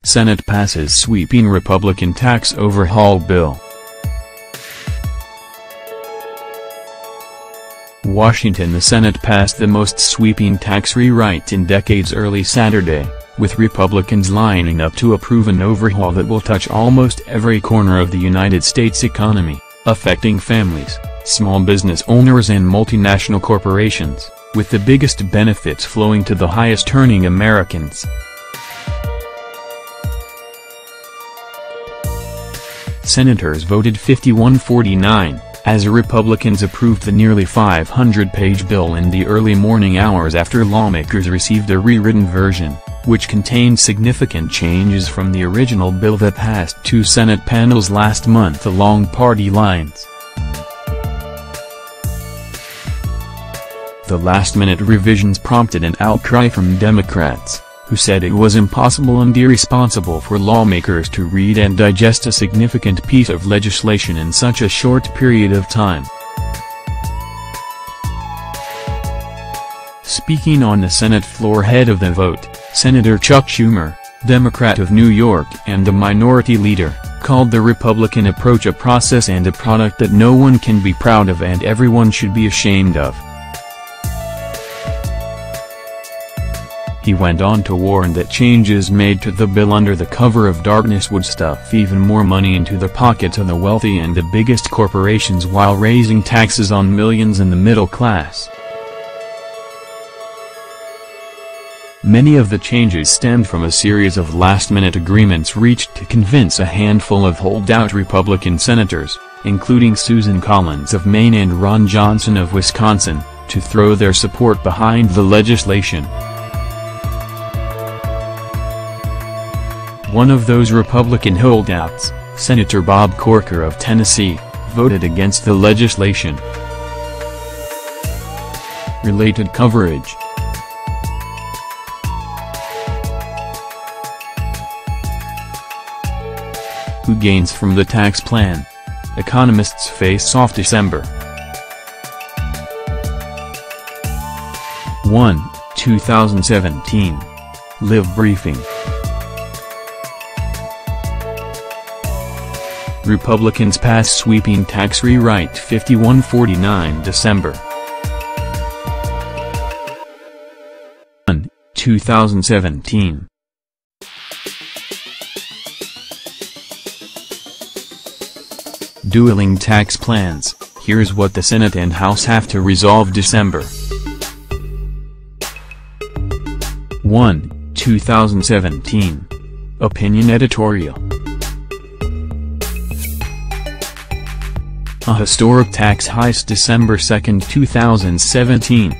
Senate passes sweeping Republican tax overhaul bill. Washington. The Senate passed the most sweeping tax rewrite in decades early Saturday, with Republicans lining up to approve an overhaul that will touch almost every corner of the United States economy, affecting families, small business owners and multinational corporations, with the biggest benefits flowing to the highest-earning Americans. Senators voted 51-49, as Republicans approved the nearly 500-page bill in the early morning hours after lawmakers received a rewritten version, which contained significant changes from the original bill that passed two Senate panels last month along party lines. The last-minute revisions prompted an outcry from Democrats, who said it was impossible and irresponsible for lawmakers to read and digest a significant piece of legislation in such a short period of time. Speaking on the Senate floor ahead of the vote, Senator Chuck Schumer, Democrat of New York and the minority leader, called the Republican approach a process and a product that no one can be proud of and everyone should be ashamed of. He went on to warn that changes made to the bill under the cover of darkness would stuff even more money into the pockets of the wealthy and the biggest corporations while raising taxes on millions in the middle class. Many of the changes stemmed from a series of last-minute agreements reached to convince a handful of holdout Republican senators, including Susan Collins of Maine and Ron Johnson of Wisconsin, to throw their support behind the legislation. One of those Republican holdouts, Senator Bob Corker of Tennessee, voted against the legislation. Related coverage. Who gains from the tax plan? Economists face off December 1, 2017. Live briefing. Republicans pass sweeping tax rewrite 51-49 December 1, 2017. Dueling tax plans, here's what the Senate and House have to resolve December 1, 2017. Opinion editorial. A historic tax heist December 2, 2017.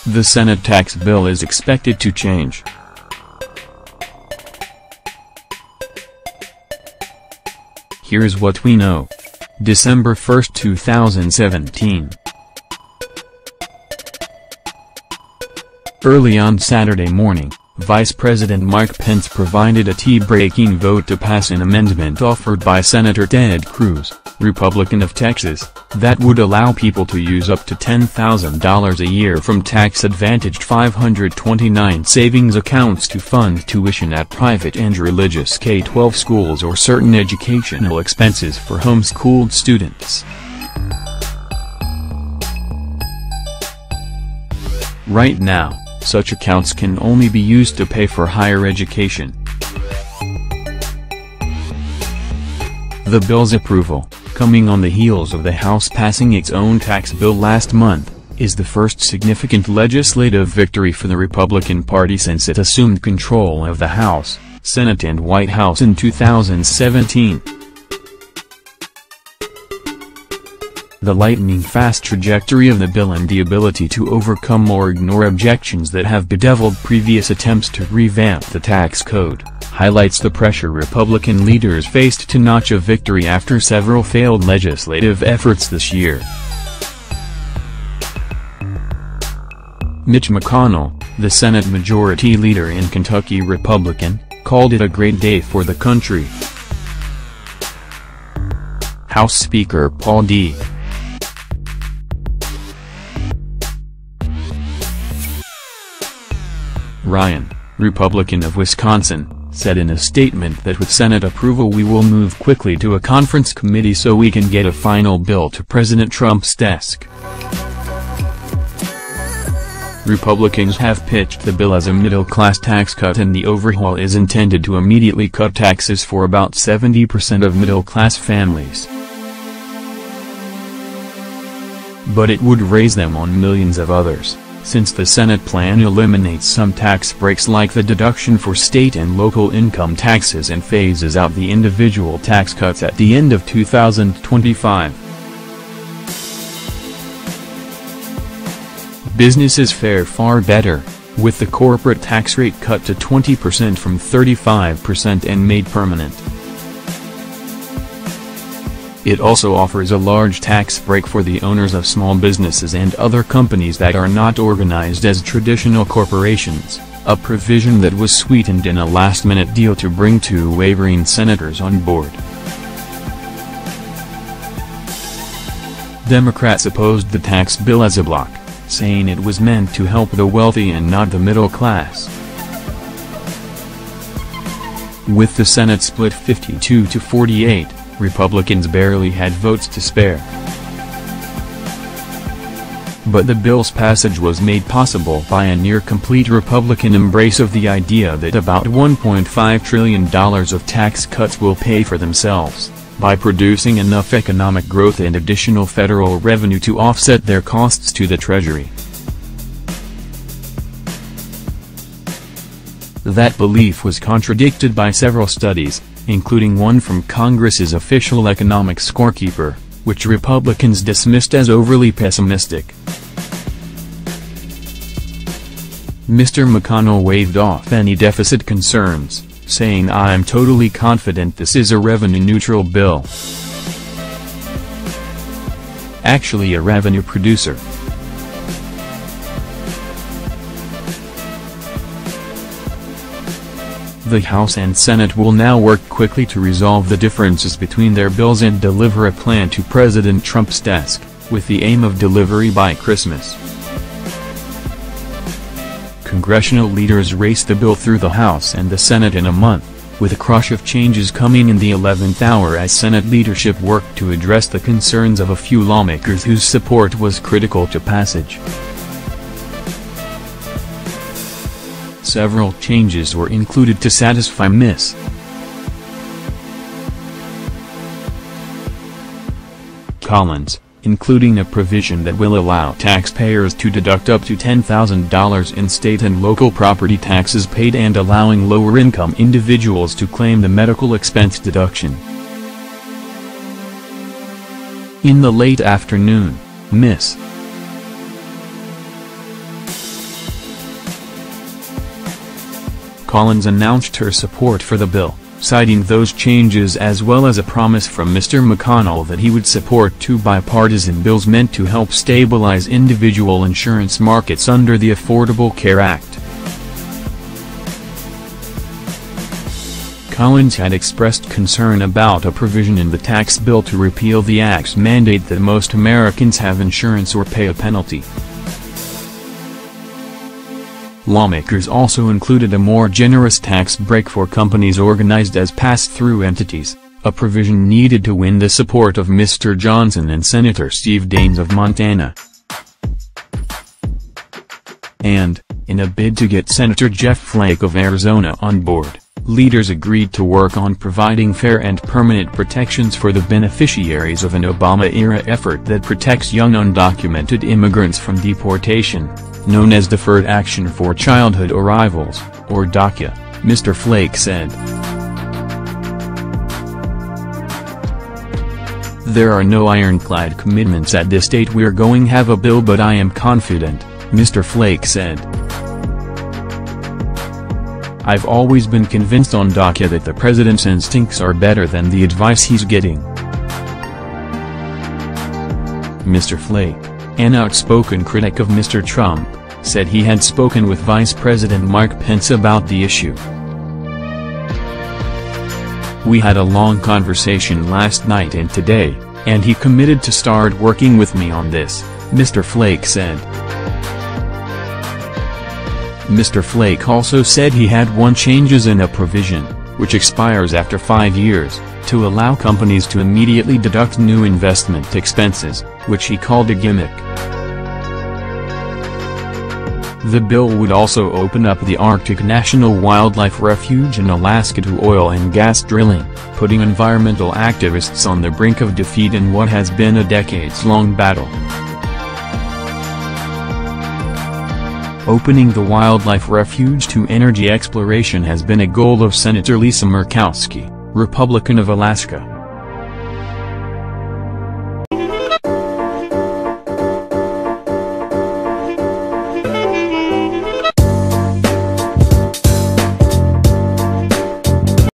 The Senate tax bill is expected to change. Here's what we know. December 1, 2017. Early on Saturday morning, Vice President Mike Pence provided a tie-breaking vote to pass an amendment offered by Senator Ted Cruz, Republican of Texas, that would allow people to use up to $10,000 a year from tax-advantaged 529 savings accounts to fund tuition at private and religious K-12 schools or certain educational expenses for homeschooled students. Right now, such accounts can only be used to pay for higher education. The bill's approval, coming on the heels of the House passing its own tax bill last month, is the first significant legislative victory for the Republican Party since it assumed control of the House, Senate and White House in 2017. The lightning-fast trajectory of the bill and the ability to overcome or ignore objections that have bedeviled previous attempts to revamp the tax code, highlights the pressure Republican leaders faced to notch a victory after several failed legislative efforts this year. Mitch McConnell, the Senate Majority Leader and Kentucky Republican, called it a great day for the country. House Speaker Paul D. Ryan, Republican of Wisconsin, said in a statement that with Senate approval we will move quickly to a conference committee so we can get a final bill to President Trump's desk. Republicans have pitched the bill as a middle-class tax cut, and the overhaul is intended to immediately cut taxes for about 70% of middle-class families. But it would raise them on millions of others, since the Senate plan eliminates some tax breaks like the deduction for state and local income taxes and phases out the individual tax cuts at the end of 2025. Businesses fare far better, with the corporate tax rate cut to 20% from 35% and made permanent. It also offers a large tax break for the owners of small businesses and other companies that are not organized as traditional corporations, a provision that was sweetened in a last-minute deal to bring two wavering senators on board. Democrats opposed the tax bill as a bloc, saying it was meant to help the wealthy and not the middle class. With the Senate split 52-48, Republicans barely had votes to spare. But the bill's passage was made possible by a near-complete Republican embrace of the idea that about $1.5 trillion of tax cuts will pay for themselves, by producing enough economic growth and additional federal revenue to offset their costs to the Treasury. That belief was contradicted by several studies, including one from Congress's official economic scorekeeper, which Republicans dismissed as overly pessimistic. Mr. McConnell waved off any deficit concerns, saying, "I'm totally confident this is a revenue-neutral bill. Actually a revenue producer." The House and Senate will now work quickly to resolve the differences between their bills and deliver a plan to President Trump's desk, with the aim of delivery by Christmas. Congressional leaders race the bill through the House and the Senate in a month, with a crush of changes coming in the 11th hour as Senate leadership worked to address the concerns of a few lawmakers whose support was critical to passage. Several changes were included to satisfy Ms. Collins, including a provision that will allow taxpayers to deduct up to $10,000 in state and local property taxes paid and allowing lower-income individuals to claim the medical expense deduction. In the late afternoon, Ms. Collins announced her support for the bill, citing those changes as well as a promise from Mr. McConnell that he would support two bipartisan bills meant to help stabilize individual insurance markets under the Affordable Care Act. Collins had expressed concern about a provision in the tax bill to repeal the act's mandate that most Americans have insurance or pay a penalty. Lawmakers also included a more generous tax break for companies organized as pass-through entities, a provision needed to win the support of Mr. Johnson and Senator Steve Daines of Montana. And, in a bid to get Senator Jeff Flake of Arizona on board, leaders agreed to work on providing fair and permanent protections for the beneficiaries of an Obama-era effort that protects young undocumented immigrants from deportation, known as Deferred Action for Childhood Arrivals, or DACA, Mr. Flake said. "There are no ironclad commitments at this date. We're going to have a bill, but I am confident," Mr. Flake said. "I've always been convinced on DACA that the president's instincts are better than the advice he's getting." Mr. Flake, an outspoken critic of Mr. Trump, said he had spoken with Vice President Mike Pence about the issue. "We had a long conversation last night and today," and he committed to start working with me on this," Mr. Flake said. Mr. Flake also said he had won changes in a provision, which expires after 5 years, to allow companies to immediately deduct new investment expenses, which he called a gimmick. The bill would also open up the Arctic National Wildlife Refuge in Alaska to oil and gas drilling, putting environmental activists on the brink of defeat in what has been a decades-long battle. Opening the wildlife refuge to energy exploration has been a goal of Senator Lisa Murkowski, Republican of Alaska.